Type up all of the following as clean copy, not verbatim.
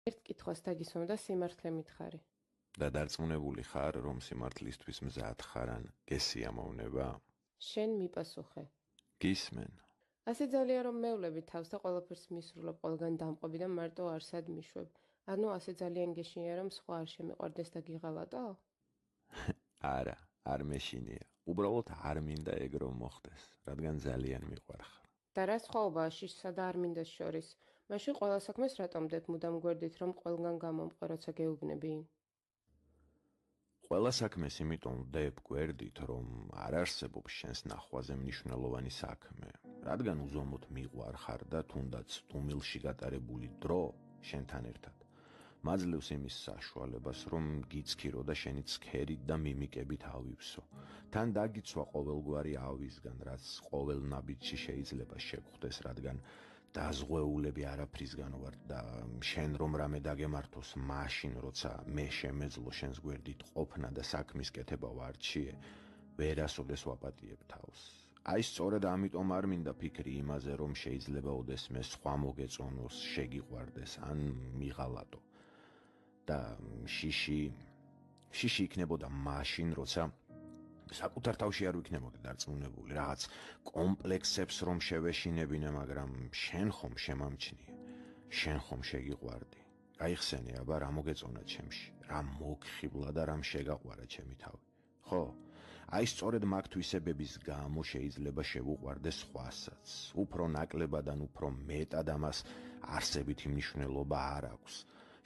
ერთ კითხვას დაგისვამ და სიმართლე მითხარი. და დარწმუნებული ხარ, რომ სიმართლისთვის მზად ხარ ან გესიამოვნება? შენ მიპასუხე. გისმენ. ასე ძალიან რომ მევლები თავს და ყველაფერს მისრულობ ყველგან დამყვები და მარტო არსად მიშვებ. ანუ ასე ძალიან გეშინია რომ სხვა არ შემიყვარდეს და გიღალატო? არა, არ მეშინია. უბრალოდ არ მინდა ეგ რომ მოხდეს, რადგან ძალიან მიყვარხარ. და რა სხვაობაა შიშსა და არ მინდას შორის? მაშინ ყველა საქმეს რატომ დებ მუდამ გვერდით რომ ყველგან გამომყე როცა გეუბნები? ყველა საქმეს იმიტომ ვდებ გვერდით, რომ არ არსებობს შენს ნახვაზე მნიშვნელოვანი საქმე, რადგან უზომოდ მიყვარხარ და თუნდაც თუმილში გატარებული დრო შენთან ერთად მაძლევს იმის საშუალებას, რომ გიცქირო და შენი ცქერით და მიმიკებით ავივსო. თან დაგიცვა ყოველგვარი ავისგან, რაც ყოველ ნაბიჯში შეიძლება შეგხვდეს, რადგან დაზღვეულები არაფრისგან ვარ და შენ რომ რამე დაგემართოს მაშინ, როცა მე შემეძლო შენს გვერდით ყოფნა და საქმის კეთება ვარჩიე, ვერასოდეს ვაპატიებ თავს. აი სწორედ ამიტომ არ მინდა ფიქრი იმაზე, რომ შეიძლება ოდესმე სხვა მოგეწონოს, შეგიყვარდეს ან მიღალატო. და შიში იქნებოდა მაშინ, როცა საკუთარ თავში არ ვიქნებოდი დარწმუნებული, რაღაც კომპლექსებს რომ შევეშინებინე, მაგრამ შენ ხომ შემამჩნიე, შენ ხომ შეგიყვარდი. გაიხსენე, აბა რა მოგეწონა ჩემში, რა მოგხიბლა და რამ შეგაყვარა ჩემი თავი. ხო, აი სწორედ მაგ თვისებების გამო შეიძლება შევუყვარდე სხვასაც, უფრო ნაკლებად ან უფრო მეტად ამას არსებითი მნიშვნელობა არ აქვს.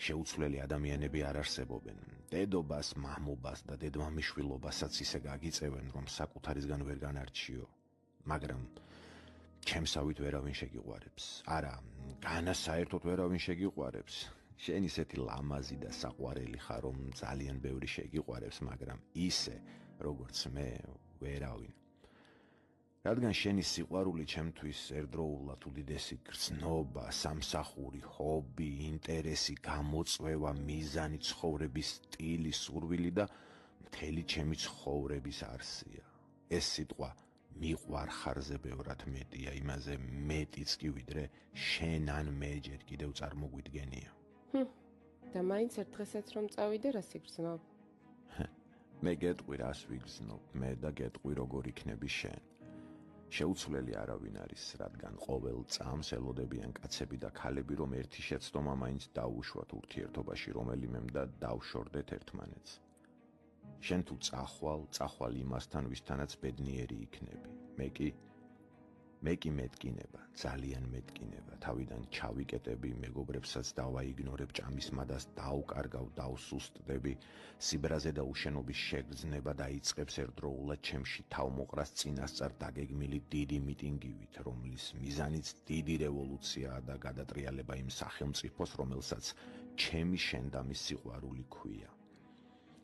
შეუცვლელი ადამიანები არ არსებობენ. დედობას, მამობას და დედმამიშვილობასაც ისე გაგიწევენ, რომ საკუთარისგან ვერ განარჩიო. მაგრამ ჩემსავით ვერავინ შეგიყვარებს. არა, განასაერთოდ ვერავინ შეგიყვარებს. შენ ისეთი ლამაზი და საყვარელი ხარ, რომ ძალიან ბევრი შეგიყვარებს, მაგრამ ისე, როგორც მე, ვერავინ. რადგან შენი სიყვარული ჩემთვის ერთდროულად უდიდესი გრძნობა, სამსახური, ჰობი, ინტერესი, გამოწვევა, მიზანი, ცხოვრების სტილი, სურვილი და მთელი ჩემი ცხოვრების არსია. ეს სიტყვა მიყვარხარზე ბევრად მეტია, იმაზე მეტიც კი ვიდრე შენ ან მე ჯერ კიდევ წარმოგვიდგენია. და მაინც ერთ დღესაც რომ წავიდე, რას იგრძნობ? მე გეტყვი რას ვიგრძნობ, მე და გეტყვი როგორ იქნები შენ. შეუცვლელი არავინ არის, რადგან ყოველ წამს ელოდებიან კაცები და ქალები, რომ ერთი შეცდომა მაინც დაუშვათ ურთიერთობაში რომელიმემ და დავშორდეთ ერთმანეთს. შენ თუ წახვალ იმასთან, ვისთანაც ბედნიერი იქნები. მე კი მეტკინება, ძალიან მეტკინება, თავიდან ჩავიკეტები, მეგობრებსაც დავაიგნორებ, ჭამის მადას დავკარგავ, დავსუსტდები, სიბრაზე და უშენობის შეგრძნება დაიწყებს ერთდროულად ჩემში თავმოყრას წინასწარ დაგეგმილი დიდი მიტინგივით, რომლის მიზანიც დიდი რევოლუციაა და გადატრიალება იმ სახელმწიფოს, რომელსაც ჩემი შენდამის სიყვარული ქვია.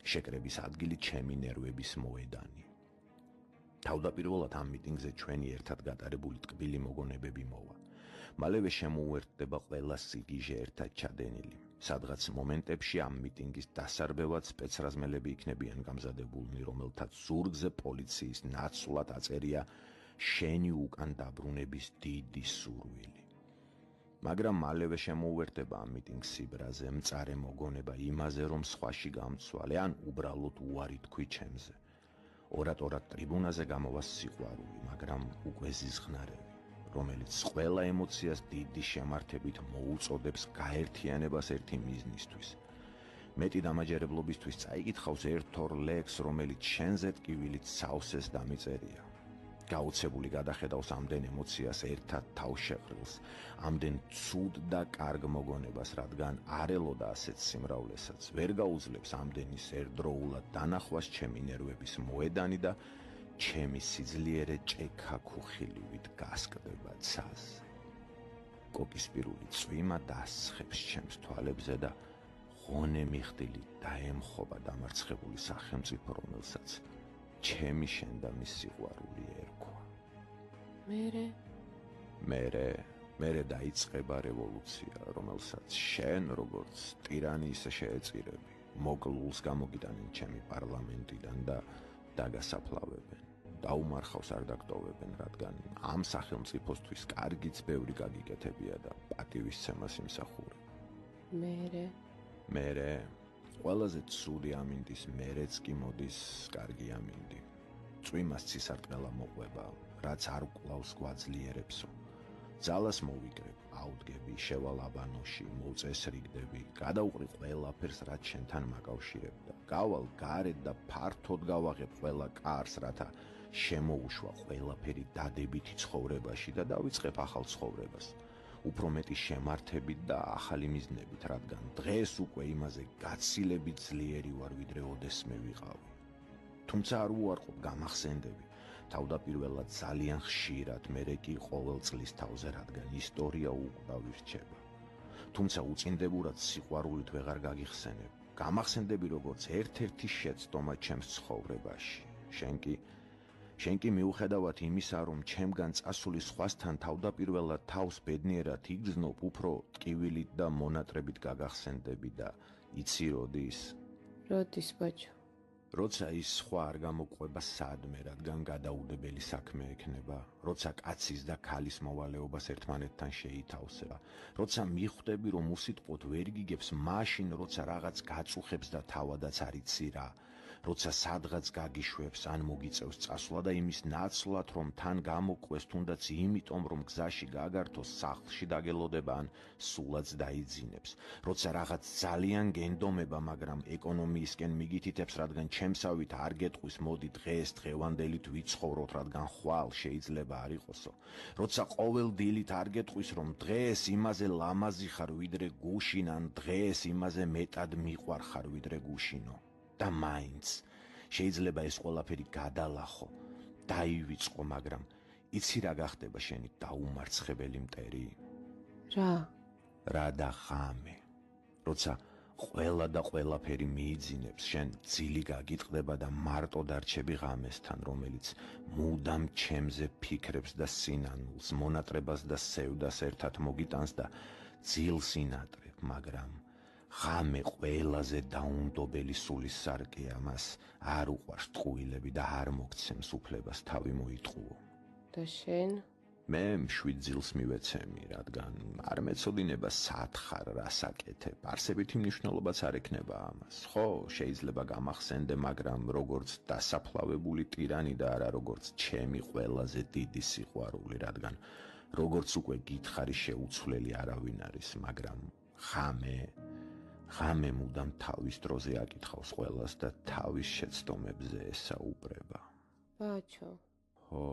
შეკრების ადგილი ჩემი ნერვების მოედანი. თავდაპირველად ამ მიტინგზე ჩვენი ერთად გატარებული ტკბილი მოგონებები მოვა. მალევე შემოუერთდება ყველა სიგიჟე ერთად ჩადენილი. სადღაც მომენტებში ამ მიტინგის დასარბევად სპეცრაზმელები იქნებიან გამზადებულნი, რომელთაც ზურგზე პოლიციის ნაცვლად აწერია შენი უკან დაბრუნების დიდი სურვილი. მაგრამ მალევე შემოუერთდება ამ მიტინგს სიბრაზე, მწარე მოგონება იმაზე, რომ სხვაში გამცვალე ან უბრალოდ უარი თქვი ჩემზე. ორატორად ტრიბუნაზე გამოვა სიყვარული, მაგრამ უკვე ზიზღნარევი, რომელიც ყველა ემოციას დიდი შემართებით მოუწოდებს გაერთიანებას ერთი მიზნისთვის. მეტი დამაჯერებლობისთვის წაიკითხავს ერთ-ორ ლექს, რომელიც შენზე ტკივილით სავსეს დამიწერია. გაუცებული გადახედავს ამდენ ემოციას ერთად თავშეყრილს, ამდენ ცუდ და კარგ მოგონებას, რადგან არ ელოდა ასეთ სიმრავლესაც, ვერ გაუძლებს ამდენის ერთდროულად დანახვას ჩემი ნერვების მოედანი და ჩემი სიძლიერე ჭექა ქუხილივით გასკდება ცაზე. კოკისპირული წვიმა დასხებს ჩემს თვალებზე და ღონე მიხდილი დაემხობა დამარცხებული სახელმწიფო, რომელსაც ჩემი შენდამის სიყვარული ერქვა. მერე დაიწყება რევოლუცია, რომელსაც შენ როგორც ტირანი ისე შეეწირები. მოკლულს გამოგიტანენ ჩემი პარლამენტიდან და დაგასაფლავებენ. დაუმარხავს არ დაგტოვებენ, რადგან ამ სახელმწიფოსთვის კარგიც ბევრი გაგიკეთებია და პატივისცემას იმსახურებ. მერე ყველაზე ცუდი ამინდის მერეც კი მოდის კარგი ამინდი. წვიმას ცისარტყელა მოყვება, რაც არ კლავს გვაძლიერებსო. ძალას მოვიკრებ, აუდგები, შევალაბანოში, მოწესრიგდები, გადავყრი ყველაფერს, რაც შენთან მაკავშირებდა. გავალ გარეთ და ფართოდ გავაღებ ყველა კარს, რათა შემოუშვა ყველაფერი დადებითი ცხოვრებაში და დავიწყებ ახალ ცხოვრებას. უფრო მეტი შემართებით და ახალი მიზნებით, რადგან დღეს უკვე იმაზე გაცილებით ძლიერი ვარ, ვიდრე ოდესმე ვიყავი. თუმცა არ უარყოფ გამახსენდები, თავდაპირველად ძალიან ხშირად, მერე კი ყოველ წლის თავზე, რადგან ისტორია უკრავი რჩება. თუმცა უწინდებურად სიყვარულით ვეღარ გაგიხსენებ. გამახსენდები როგორც ერთ-ერთი შეცდომა ჩემს ცხოვრებაში. შენ კი მიუხედავად იმისა, რომ ჩემგან წასული სხვასთან თავდაპირველად თავს ბედნიერად იგრძნობ, უფრო ტკივილით და მონატრებით გაგახსენდები და იცი როდის? როდის, ბაჭო? როცა ის სხვა არ გამოყვება სადმე, რადგან გადაუდებელი საქმე ექნება, როცა კაცის და ქალის მოვალეობას ერთმანეთთან შეითავსება, როცა მიხვდები, რომ უსიტყვოდ ვერ გიგებს მაშინ, როცა რაღაც გაწუხებს და თავადაც არ იცი რა, როცა სადღაც გაგიშვებს ან მოგიწევს წასვლა და იმის ნაცვლად, რომ თან გამოყვეს, თუნდაც იმიტომ, რომ გზაში გაგართოს, სახლში დაგელოდება ან სულაც დაიძინებს, როცა რაღაც ძალიან გენდომება, მაგრამ ეკონომიისკენ მიგითითებს, რადგან ჩემსავით არ გეტყვის, მოდი დღეს დღევანდელით ვიცხოვროთ, რადგან ხვალ შეიძლება არ იყოსო, როცა ყოველ დილით არ გეტყვის, რომ დღეს იმაზე ლამაზი ხარ, ვიდრე გუშინ, ან დღეს იმაზე მეტად მიყვარ ხარ, ვიდრე გუშინო. და მაინც შეიძლება ეს ყველაფერი გადალახო, დაივიწყო, მაგრამ იცი რა გახდება შენი დაუმარცხებელი მტერი? რა და ღამე, როცა ყველა და ყველაფერი მიიძინებს, შენ ძილი გაგიტყდება და მარტო დარჩები ღამესთან, რომელიც მუდამ ჩემზე ფიქრებს და სინანულს, მონატრებას და სევდას ერთად მოგიტანს და ძილს ინატრებ, მაგრამ ღამე ყველაზე დაუნდობელი სულის სარკეა, მას არ უყვარს ტყუილები და არ მოგცემს უფლებას თავი მოიტყუო. და შენ? მე მშვიდ ძილს მივეცემი, რადგან არ მეწოდინება სად ხარ, რას აკეთებ, არსებითი მნიშვნელობაც არ ექნება ამას. ხო, შეიძლება გამახსენდე, მაგრამ როგორც დასაფლავებული ტირანი და არა როგორც ჩემი ყველაზე დიდი სიყვარული, რადგან როგორც უკვე გითხარი, შეუცვლელი არავინ არის, მაგრამ ღამე მუდამ თავის დროზე აკითხავს ყველას და თავის შეცდომებზე ესაუბრება. ბაჭო. ხო.